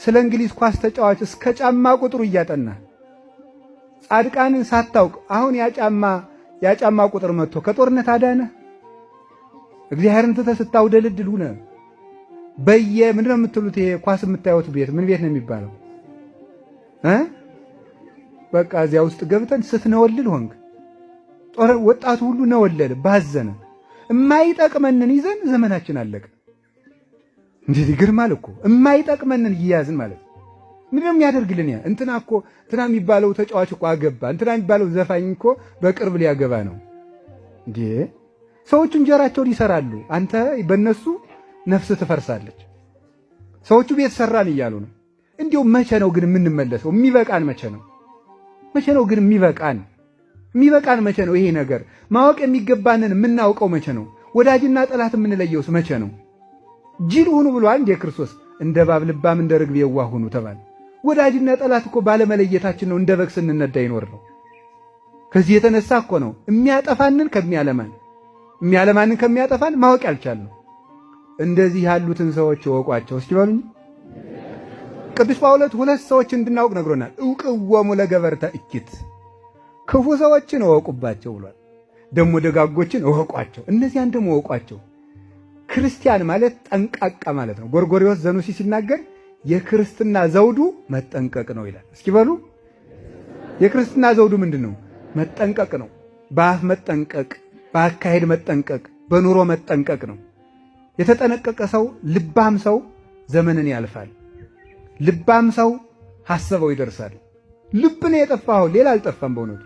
ስለ እንግሊዝ ኳስ ተጫዋች እስከ ጫማ ቁጥሩ እያጠና ጻድቃንን ሳታውቅ አሁን ያ ጫማ ቁጥር መጥቶ ከጦርነት አዳነ? እግዚአብሔርን ትተህ ስታውደልድል ሆነ ምንድነው የምትሉት? ይሄ ኳስ የምታዩት ቤት ምን ቤት ነው የሚባለው? በቃ እዚያ ውስጥ ገብተን ስትነወልል ሆንክ። ወጣቱ ሁሉ ነወለለ ባዘነ። የማይጠቅመንን ይዘን ዘመናችን አለቀ። እንዴት ይገርማል እኮ የማይጠቅመንን እያያዝን ማለት ምንድነው የሚያደርግልን? እንትና የሚባለው ተጫዋች እኮ አገባ፣ እንትና የሚባለው ዘፋኝ እኮ በቅርብ ሊያገባ ነው። እንዴ ሰዎቹ እንጀራቸውን ይሰራሉ፣ አንተ በእነሱ ነፍስ ትፈርሳለች። ሰዎቹ ቤት ሰራን እያሉ ነው። እንዲሁ መቼ ነው ግን የምንመለሰው? የሚበቃን መቼ ነው? መቼ ነው ግን የሚበቃን መቼ ነው? ይሄ ነገር ማወቅ የሚገባንን የምናውቀው መቼ ነው? ወዳጅና ጠላት የምንለየውስ መቼ ነው? ጅል ሁኑ ብሏል እንደ ክርስቶስ። እንደ እባብ ልባም እንደ ርግብ የዋህ ሁኑ ተባለ። ወዳጅና ጠላት እኮ ባለመለየታችን ነው እንደ በግ ስንነዳ ይኖር ነው። ከዚህ የተነሳ እኮ ነው የሚያጠፋንን ከሚያጠፋን ማወቅ ያልቻልነው። እንደዚህ ያሉትን ሰዎች እወቋቸው እስኪ በሉኝ። ቅዱስ ጳውሎስ ሁለት ሰዎች እንድናውቅ ነግሮናል። እውቅወሙ ለገበርተ እኪት፣ ክፉ ሰዎችን እወቁባቸው ብሏል። ደግሞ ደጋጎችን እወቋቸው፣ እነዚያን ደግሞ እወቋቸው። ክርስቲያን ማለት ጠንቃቃ ማለት ነው። ጎርጎርዮስ ዘኑሲ ሲናገር የክርስትና ዘውዱ መጠንቀቅ ነው ይላል። እስኪ በሉ የክርስትና ዘውዱ ምንድን ነው? መጠንቀቅ ነው። በአፍ መጠንቀቅ፣ በአካሄድ መጠንቀቅ፣ በኑሮ መጠንቀቅ ነው። የተጠነቀቀ ሰው ልባም ሰው ዘመንን ያልፋል። ልባም ሰው ሐሰበው ይደርሳል። ልብ ነው የጠፋው፣ ሌላ አልጠፋም በእውነቱ።